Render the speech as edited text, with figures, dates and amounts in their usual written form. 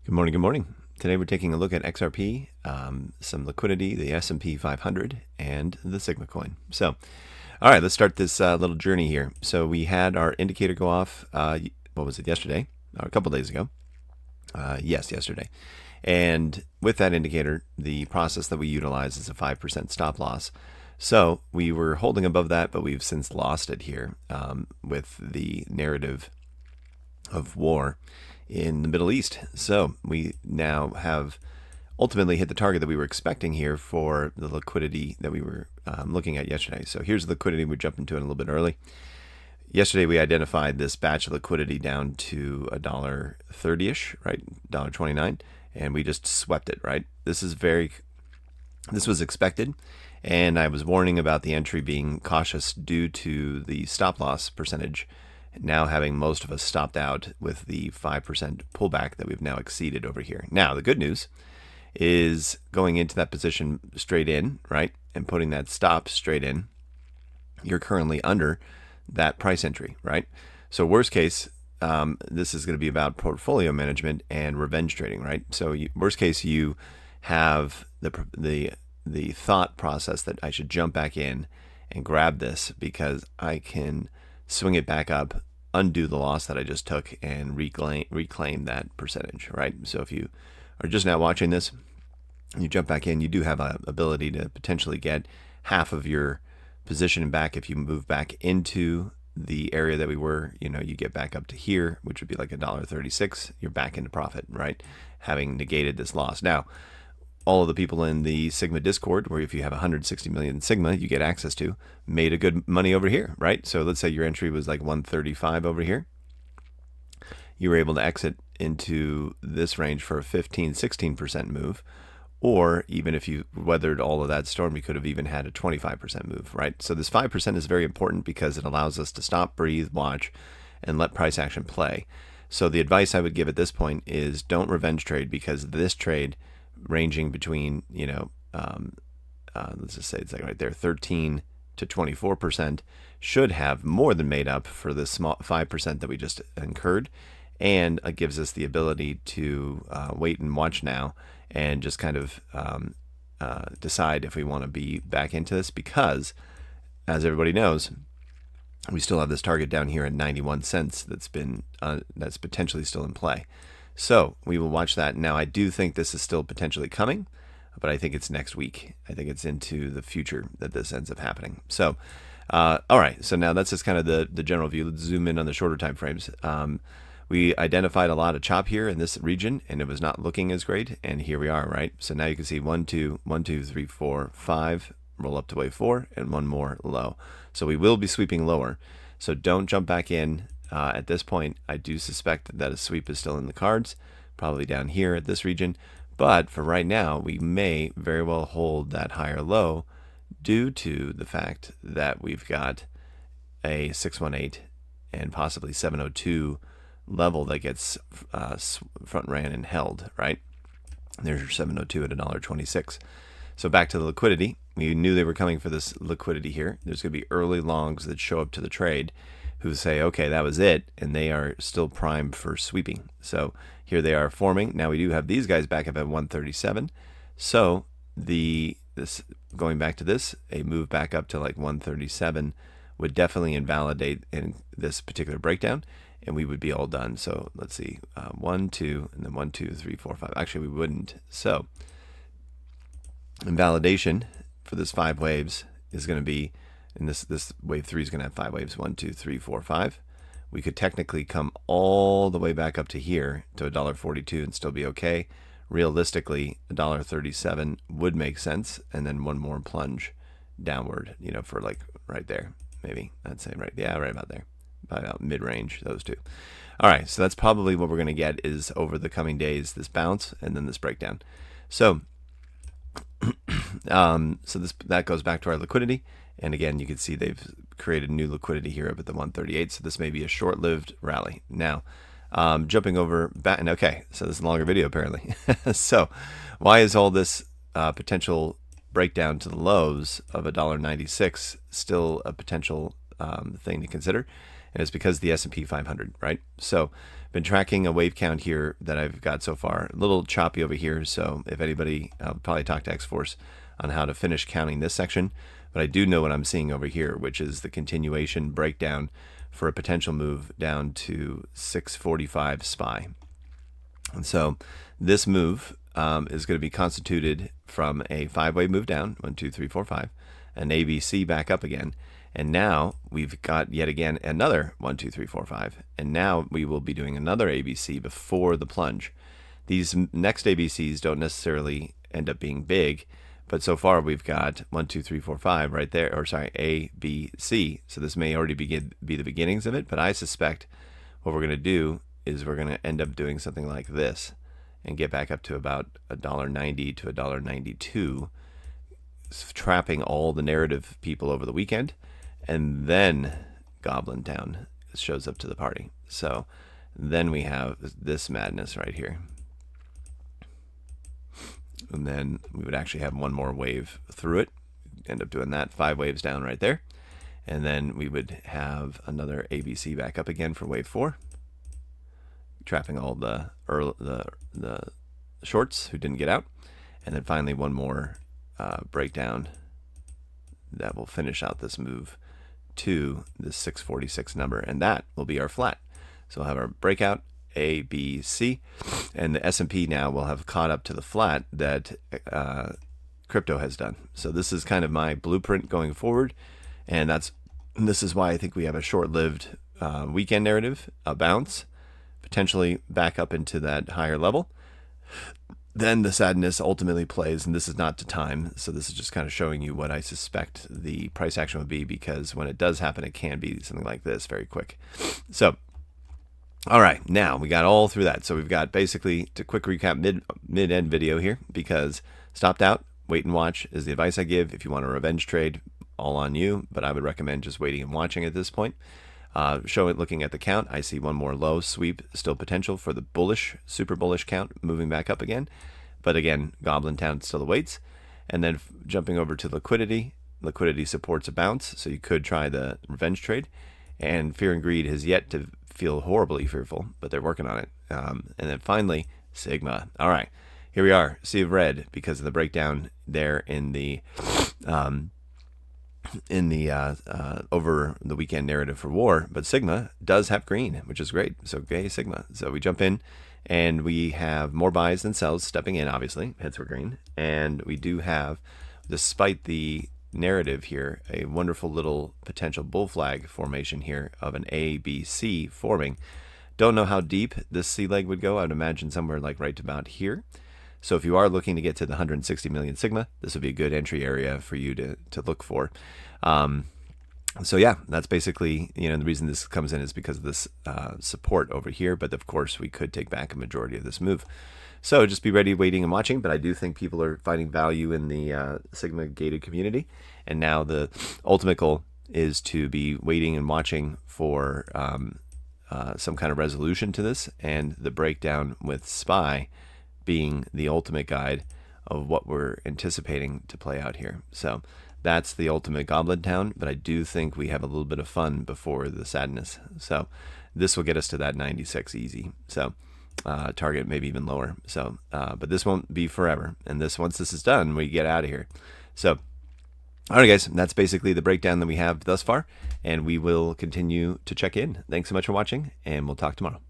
Good morning. Good morning. Today we're taking a look at XRP, some liquidity, the S&P 500, and the Sigma coin. So, all right, let's start this little journey here. So we had our indicator go off. What was it, yesterday? Or a couple days ago. Yes, yesterday. And with that indicator, the process that we utilize is a 5% stop loss. So we were holding above that, but we've since lost it here with the narrative of war in the Middle East. So we now have ultimately hit the target that we were expecting here for the liquidity that we were looking at yesterday. So here's the liquidity. We jumped into it a little bit early. Yesterday we identified this batch of liquidity down to $1.30ish, right? $1.29, and we just swept it, right? This was expected, and I was warning about the entry being cautious due to the stop loss percentage now having most of us stopped out with the 5% pullback that we've now exceeded over here. Now, the good news is going into that position straight in, right, and putting that stop straight in, you're currently under that price entry, right? So worst case, this is going to be about portfolio management and revenge trading, right? So worst case, you have the thought process that I should jump back in and grab this because I can swing it back up, undo the loss that I just took, and reclaim that percentage, right? So if you are just now watching this, you jump back in, you do have an ability to potentially get half of your position back if you move back into the area that we were. You get back up to here, which would be like $1.36. You're back into profit, right? Having negated this loss. Now, all of the people in the Sigma Discord, where if you have 160 million Sigma, you get access to, made a good money over here, right? So let's say your entry was like 135 over here. You were able to exit into this range for a 15-16% move. Or even if you weathered all of that storm, you could have even had a 25% move, right? So this 5% is very important because it allows us to stop, breathe, watch, and let price action play. So the advice I would give at this point is don't revenge trade, because this trade ranging between, let's just say it's like right there, 13 to 24%, should have more than made up for the small 5% that we just incurred. And it gives us the ability to wait and watch now and just kind of decide if we want to be back into this, because as everybody knows, we still have this target down here at 91 cents that's potentially still in play. So we will watch that. Now, I do think this is still potentially coming, but I think it's next week. I think it's into the future that this ends up happening. So, all right. So now that's just kind of the general view. Let's zoom in on the shorter time frames. We identified a lot of chop here in this region, and it was not looking as great. And here we are, right? So now you can see 1, 2, 1, 2, 3, 4, 5, roll up to wave 4, and one more low. So we will be sweeping lower. So don't jump back in. At this point, I do suspect that a sweep is still in the cards, probably down here at this region. But for right now, we may very well hold that higher low due to the fact that we've got a 618 and possibly 702 level that gets front ran and held, right? There's your 702 at $1.26. So back to the liquidity. We knew they were coming for this liquidity here. There's going to be early longs that show up to the trade who say, okay, that was it, and they are still primed for sweeping. So here they are forming. Now we do have these guys back up at 137. So this going back to this, a move back up to like 137 would definitely invalidate in this particular breakdown, and we would be all done. So let's see, 1, 2, and then 1, 2, 3, 4, 5. Actually, we wouldn't. So invalidation for this 5 waves is going to be, and this wave 3 is going to have 5 waves, 1, 2, 3, 4, 5. We could technically come all the way back up to here to $1.42 and still be okay. Realistically, $1.37 would make sense, and then one more plunge downward, for like right there, maybe. I'd say right about there, about mid-range, those two. All right, so that's probably what we're going to get is over the coming days, this bounce and then this breakdown. So, that goes back to our liquidity. And again, you can see they've created new liquidity here up at the 138. So this may be a short-lived rally. Now, jumping over back. Okay, so this is a longer video apparently. So why is all this potential breakdown to the lows of $1.96 still a potential thing to consider? and it's because of the S&P 500, right? So been tracking a wave count here that I've got so far. A little choppy over here, so if anybody, I'll probably talk to X-Force on how to finish counting this section, but I do know what I'm seeing over here, which is the continuation breakdown for a potential move down to 645 SPY. And so this move is going to be constituted from a 5-way move down, 1, 2, 3, 4, 5, an ABC back up again, and now we've got yet again another 1, 2, 3, 4, 5, and now we will be doing another ABC before the plunge. These next ABCs don't necessarily end up being big, but so far we've got 1, 2, 3, 4, 5 right there, or sorry, A, B, C. So this may already be the beginnings of it, but I suspect what we're going to do is we're going to end up doing something like this and get back up to about $1.90 to $1.92, trapping all the narrative people over the weekend, and then Goblin Town shows up to the party. So then we have this madness right here. And then we would actually have one more wave through it, end up doing that, 5 waves down right there. And then we would have another ABC back up again for wave 4, trapping all the shorts who didn't get out. And then finally one more breakdown that will finish out this move to the 646 number, and that will be our flat. So we'll have our breakout A, B, C, and the S&P now will have caught up to the flat that crypto has done. So this is kind of my blueprint going forward, and this is why I think we have a short-lived weekend narrative, a bounce, potentially back up into that higher level. Then the sadness ultimately plays, and this is not to time, so this is just kind of showing you what I suspect the price action would be, because when it does happen, it can be something like this very quick. So all right, now we got all through that. So we've got basically, to quick recap, mid-end video here, because stopped out, wait and watch is the advice I give. If you want a revenge trade, all on you, but I would recommend just waiting and watching at this point. Looking at the count, I see one more low sweep, still potential for the bullish, super bullish count moving back up again. But again, Goblin Town still awaits. And then jumping over to liquidity, liquidity supports a bounce, so you could try the revenge trade. And fear and greed has yet to feel horribly fearful, but they're working on it. And then finally, Sigma. All right, here we are, sea of red, because of the breakdown there in the over the weekend narrative for war. But Sigma does have green, which is great. So okay, Sigma. So we jump in, and we have more buys than sells stepping in, obviously, heads were green. And we do have, despite the narrative here, a wonderful little potential bull flag formation here of an A, B, C forming. Don't know how deep this C leg would go. I'd imagine somewhere like right about here. So if you are looking to get to the 160 million Sigma, this would be a good entry area for you to look for. So yeah, that's basically, the reason this comes in is because of this support over here. But of course, we could take back a majority of this move. So just be ready, waiting, and watching. But I do think people are finding value in the Sigma gated community. And now the ultimate goal is to be waiting and watching for some kind of resolution to this, and the breakdown with SPY being the ultimate guide of what we're anticipating to play out here. So that's the ultimate Goblin Town, but I do think we have a little bit of fun before the sadness. So this will get us to that 96 easy. So target maybe even lower. So but this won't be forever, and once this is done, we get out of here. So all right, guys, that's basically the breakdown that we have thus far, and we will continue to check in. Thanks so much for watching, and we'll talk tomorrow.